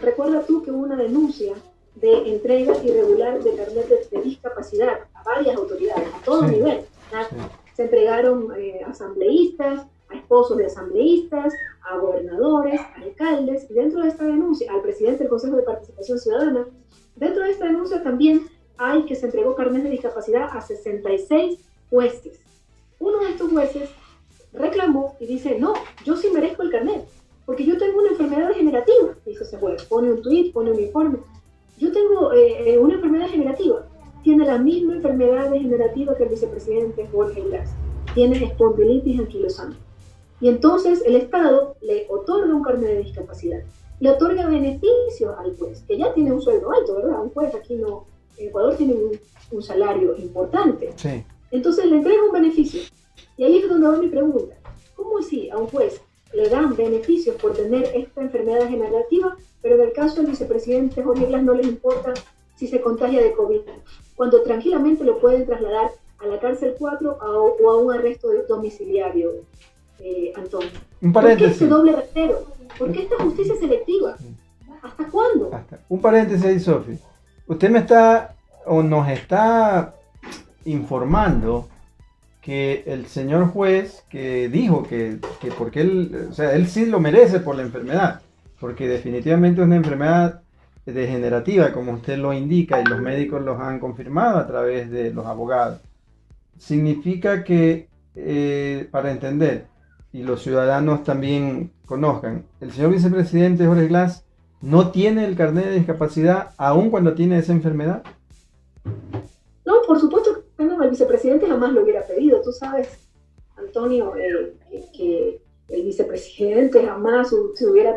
Recuerda tú que hubo una denuncia de entrega irregular de carnet de discapacidad a varias autoridades, a todo Sí, nivel. sí. Se entregaron a asambleístas, a esposos de asambleístas, a gobernadores, a alcaldes, y dentro de esta denuncia, al presidente del Consejo de Participación Ciudadana, dentro de esta denuncia también hay que se entregó carnet de discapacidad a 66 jueces. Uno de estos jueces reclamó y dice, no, yo sí merezco el carnet, porque yo tengo una enfermedad degenerativa, dice ese juez, pone un tuit, pone un informe, yo tengo una enfermedad degenerativa, tiene la misma enfermedad degenerativa que el vicepresidente Jorge Glass, tiene espondilitis anquilosante. Y entonces el Estado le otorga un carnet de discapacidad, le otorga beneficios al juez, que ya tiene un sueldo alto, ¿verdad? Un juez aquí no, en Ecuador tiene un salario importante. Sí. Entonces le entrega un beneficio. Y ahí es donde va mi pregunta. ¿Cómo así a un juez le dan beneficios por tener esta enfermedad degenerativa, pero en el caso del vicepresidente Jorge Glass no les importa si se contagia de COVID, cuando tranquilamente lo pueden trasladar a la cárcel 4 o a un arresto domiciliario, Antonio? Un ¿Por qué este paréntesis. doble rasero? ¿Por qué esta justicia selectiva? ¿Hasta cuándo? Un paréntesis ahí, Sofi. Usted me está o nos está informando que el señor juez que dijo que porque él, o sea, él sí lo merece por la enfermedad, porque definitivamente es una enfermedad degenerativa, como usted lo indica, y los médicos los han confirmado a través de los abogados. Significa que, para entender, y los ciudadanos también conozcan, el señor vicepresidente Jorge Glass no tiene el carnet de discapacidad aun cuando tiene esa enfermedad. No, por supuesto que no, el vicepresidente jamás lo hubiera pedido. Tú sabes, Antonio, que el vicepresidente jamás se hubiera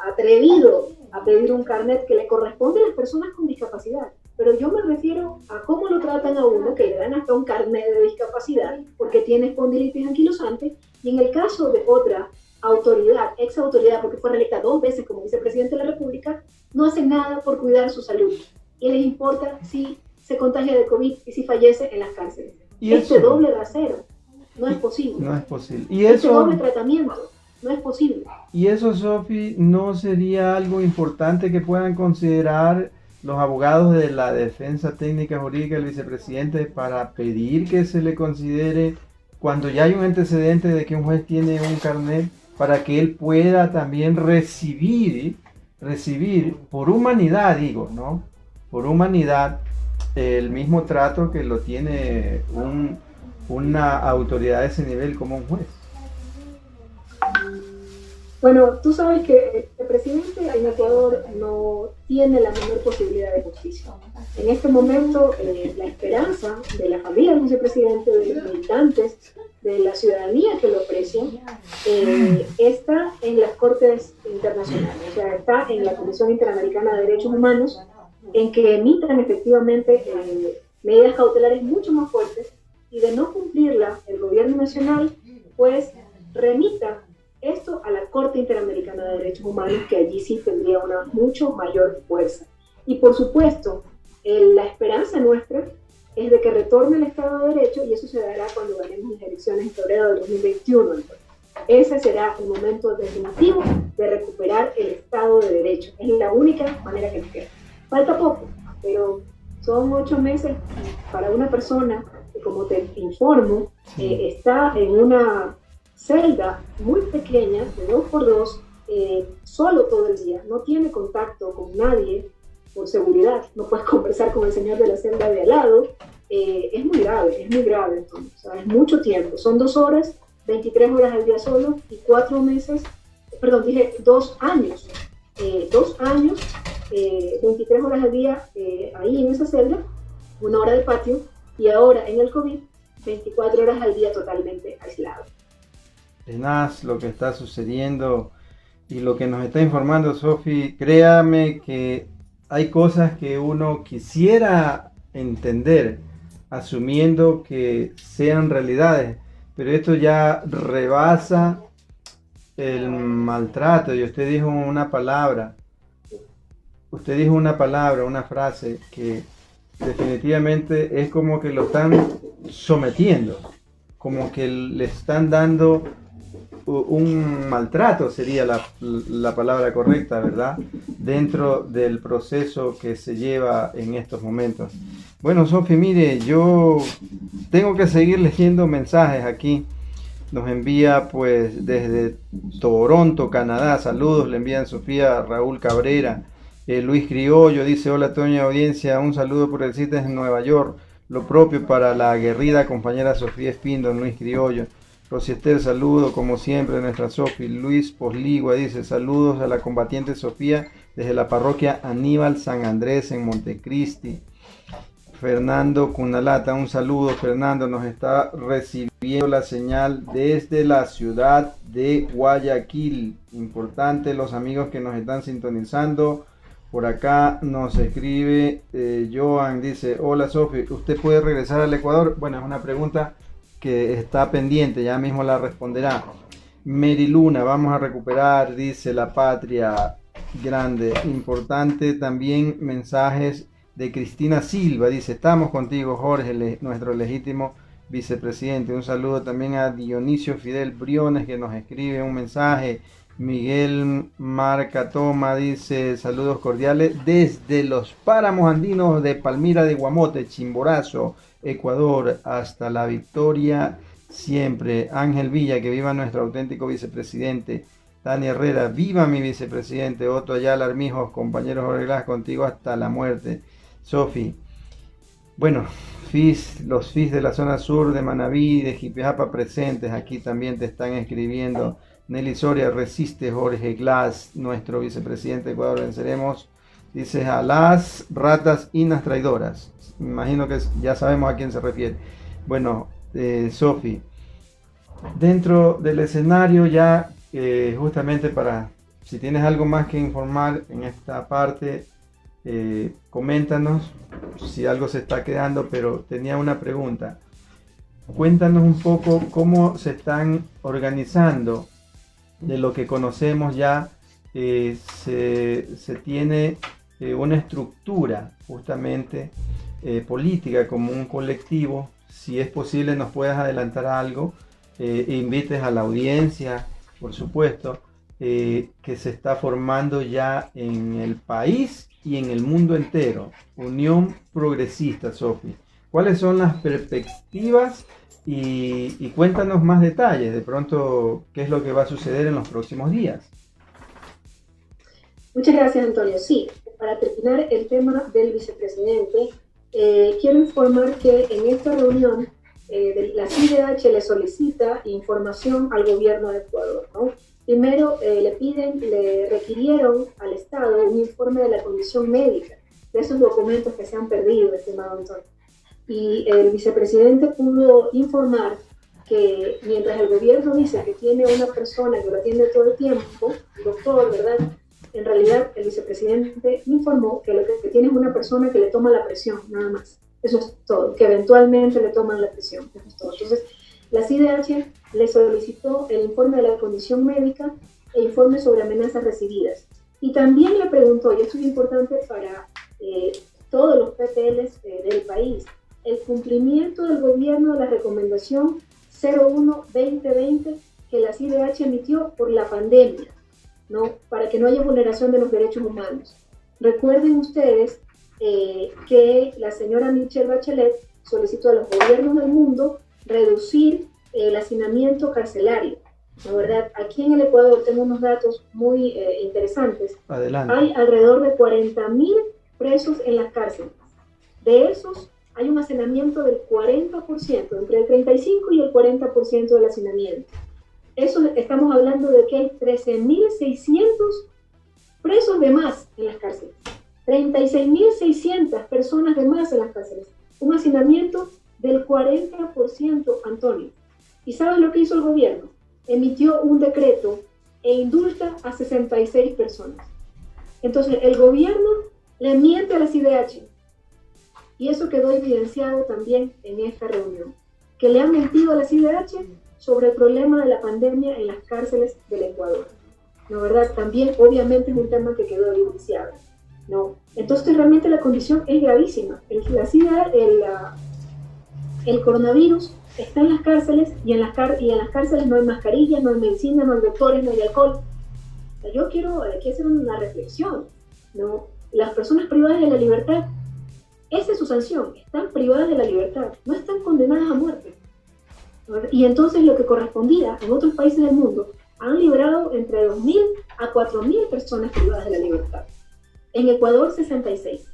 atrevido a pedir un carnet que le corresponde a las personas con discapacidad. Pero yo me refiero a cómo lo tratan a uno, que le dan hasta un carnet de discapacidad porque tiene espondilitis anquilosante, y en el caso de otra autoridad, ex autoridad, porque fue reelecta 2 veces como vicepresidente de la República, no hacen nada por cuidar su salud. Y les importa si se contagia de COVID y si fallece en las cárceles. Y este eso, doble rasero no es posible. no es posible. Y este eso, doble tratamiento no es posible. y eso, Sofi, ¿no sería algo importante que puedan considerar los abogados de la defensa técnica jurídica del vicepresidente para pedir que se le considere, cuando ya hay un antecedente de que un juez tiene un carnet, para que él pueda también recibir por humanidad, digo, ¿no? Por humanidad, el mismo trato que lo tiene una autoridad de ese nivel como un juez? Bueno, tú sabes que el presidente en Ecuador no tiene la menor posibilidad de justicia. En este momento, la esperanza de la familia del vicepresidente, de los militantes, de la ciudadanía que lo aprecia, está en las cortes internacionales, o sea, está en la Comisión Interamericana de Derechos Humanos, en que emitan efectivamente medidas cautelares mucho más fuertes, y de no cumplirla el gobierno nacional, pues remita esto a la Corte Interamericana de Derechos Humanos, que allí sí tendría una mucho mayor fuerza. Y por supuesto, la esperanza nuestra es de que retorne el Estado de Derecho, y eso se dará cuando ganemos las elecciones en febrero del 2021. Entonces, ese será el momento definitivo de recuperar el Estado de Derecho. Es la única manera que nos queda. Falta poco, pero son 8 meses para una persona que, como te informo, está en una celda muy pequeña, de 2x2, solo todo el día, no tiene contacto con nadie por seguridad, no puedes conversar con el señor de la celda de al lado. Es muy grave entonces, o sea, es mucho tiempo, son 2 horas, 23 horas al día solo, y 4 meses, perdón, dije 2 años, 2 años, 23 horas al día ahí en esa celda, 1 hora de patio, y ahora en el COVID, 24 horas al día totalmente aislado. Tenaz lo que está sucediendo y lo que nos está informando Sofi. Créame que hay cosas que uno quisiera entender, asumiendo que sean realidades, pero esto ya rebasa el maltrato. Y usted dijo una palabra, una frase que definitivamente es como que lo están sometiendo, como que le están dando un maltrato, sería la palabra correcta, ¿verdad? Dentro del proceso que se lleva en estos momentos. Bueno, Sofi, mire, yo tengo que seguir leyendo mensajes aquí. Nos envía pues desde Toronto, Canadá, saludos, le envían Sofía Raúl Cabrera. Luis Criollo dice: hola Toña, audiencia, un saludo por el sitio en Nueva York. Lo propio para la aguerrida compañera Sofía Espindo, Luis Criollo. Rosiester, saludo como siempre nuestra Sofi. Luis Posligua dice: saludos a la combatiente Sofía desde la parroquia Aníbal San Andrés en Montecristi. Fernando Cunalata, un saludo. Fernando nos está recibiendo la señal desde la ciudad de Guayaquil. Importante los amigos que nos están sintonizando. Por acá nos escribe Joan, dice: hola Sofi, ¿usted puede regresar al Ecuador? Bueno, es una pregunta que está pendiente, ya mismo la responderá. Mary Luna, vamos a recuperar, dice, la patria grande. Importante también mensajes de Cristina Silva, dice: estamos contigo Jorge, nuestro legítimo vicepresidente. Un saludo también a Dionisio Fidel Briones, que nos escribe un mensaje. Miguel Marca Toma dice: saludos cordiales desde los páramos andinos de Palmira de Guamote, Chimborazo, Ecuador, hasta la victoria siempre. Ángel Villa, que viva nuestro auténtico vicepresidente. Tania Herrera, viva mi vicepresidente. Otto Ayala Armijos, compañeros Orglas, contigo hasta la muerte. Sofi, bueno, los FIS de la zona sur de Manabí, de Jipijapa presentes, aquí también te están escribiendo. Nelly Soria, resiste Jorge Glass, nuestro vicepresidente de Ecuador venceremos. Dice: a las ratas inas traidoras. Me imagino que ya sabemos a quién se refiere. Bueno, Sofi, dentro del escenario ya, justamente para, si tienes algo más que informar en esta parte, coméntanos si algo se está quedando, pero tenía una pregunta. Cuéntanos un poco cómo se están organizando. De lo que conocemos ya, se tiene una estructura justamente política como un colectivo. Si es posible nos puedas adelantar algo, invites a la audiencia, por supuesto, que se está formando ya en el país y en el mundo entero. Unión Progresista, Sofi. ¿Cuáles son las perspectivas? Y cuéntanos más detalles, de pronto, qué es lo que va a suceder en los próximos días. Muchas gracias, Antonio. Sí, para terminar el tema del vicepresidente, quiero informar que en esta reunión la CIDH le solicita información al gobierno de Ecuador, ¿no? Primero le requirieron al Estado un informe de la condición médica de esos documentos que se han perdido, estimado Antonio. Y el vicepresidente pudo informar que mientras el gobierno dice que tiene una persona que lo atiende todo el tiempo, el doctor, ¿verdad? En realidad el vicepresidente informó que lo que tiene es una persona que le toma la presión, nada más. Eso es todo, que eventualmente le toman la presión. Eso es todo. Entonces, la CIDH le solicitó el informe de la condición médica e informe sobre amenazas recibidas. Y también le preguntó, y esto es importante para todos los PPLs del país, el cumplimiento del gobierno de la recomendación 01-2020 que la CIDH emitió por la pandemia, ¿no? Para que no haya vulneración de los derechos humanos. Recuerden ustedes que la señora Michelle Bachelet solicitó a los gobiernos del mundo reducir el hacinamiento carcelario. La verdad, aquí en el Ecuador tengo unos datos muy interesantes. Adelante. Hay alrededor de 40.000 presos en las cárceles. De esos, hay un hacinamiento del 40%, entre el 35 y el 40% del hacinamiento. Eso estamos hablando de que hay 13.600 presos de más en las cárceles. 36.600 personas de más en las cárceles. Un hacinamiento del 40%, Antonio. ¿Y sabes lo que hizo el gobierno? Emitió un decreto e indulta a 66 personas. Entonces, el gobierno le miente a la CIDH. Y eso quedó evidenciado también en esta reunión. Que le han mentido a la CIDH sobre el problema de la pandemia en las cárceles del Ecuador. ¿No, verdad? También, obviamente, es un tema que quedó evidenciado. ¿No? Entonces, realmente la condición es gravísima. El coronavirus está en las cárceles y en las cárceles no hay mascarillas, no hay medicina, no hay doctores, no hay alcohol. O sea, yo quiero aquí hacer una reflexión, ¿no? Las personas privadas de la libertad, esa es su sanción, están privadas de la libertad, no están condenadas a muerte. Y entonces lo que correspondía en otros países del mundo, han liberado entre 2.000 a 4.000 personas privadas de la libertad. En Ecuador, 66.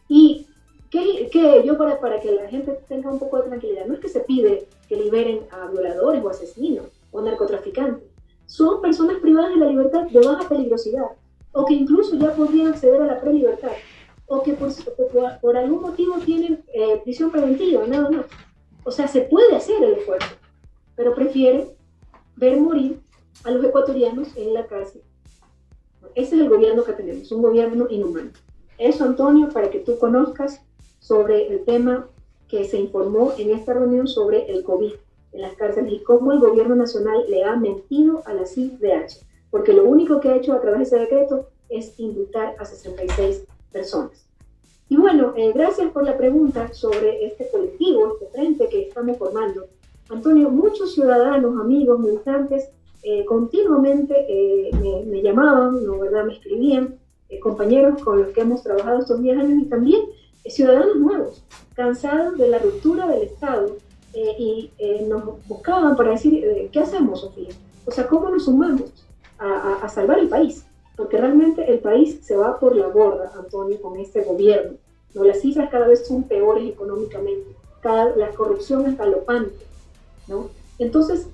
Y que yo para que la gente tenga un poco de tranquilidad, no es que se pide que liberen a violadores o asesinos o narcotraficantes, son personas privadas de la libertad de baja peligrosidad, o que incluso ya podrían acceder a la prelibertad, o que por algún motivo tienen prisión preventiva, nada más. O sea, se puede hacer el esfuerzo, pero prefieren ver morir a los ecuatorianos en la cárcel. Ese es el gobierno que tenemos, un gobierno inhumano. Eso, Antonio, para que tú conozcas sobre el tema que se informó en esta reunión sobre el COVID en las cárceles y cómo el gobierno nacional le ha mentido a la CIDH, porque lo único que ha hecho a través de ese decreto es indultar a 66 personas. Y bueno, gracias por la pregunta sobre este colectivo, este frente que estamos formando. Antonio, muchos ciudadanos, amigos, militantes, continuamente me llamaban, ¿no, verdad? Me escribían, compañeros con los que hemos trabajado estos 10 años y también ciudadanos nuevos, cansados de la ruptura del Estado y nos buscaban para decir, ¿qué hacemos, Sofía? O sea, ¿cómo nos sumamos a salvar el país? Porque realmente el país se va por la borda, Antonio, con este gobierno, ¿no? Las cifras cada vez son peores económicamente, la corrupción es galopante, ¿no? Entonces,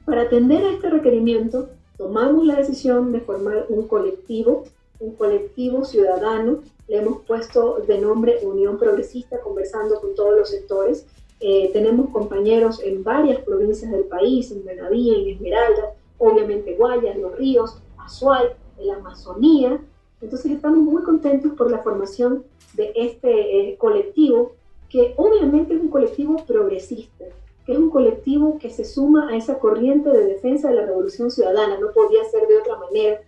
para atender a este requerimiento, tomamos la decisión de formar un colectivo ciudadano. Le hemos puesto de nombre Unión Progresista, conversando con todos los sectores. Tenemos compañeros en varias provincias del país, en Manabí, en Esmeralda, obviamente Guayas, Los Ríos, Azuay, en la Amazonía. Entonces estamos muy contentos por la formación de este colectivo, que obviamente es un colectivo progresista, que es un colectivo que se suma a esa corriente de defensa de la revolución ciudadana. No podía ser de otra manera.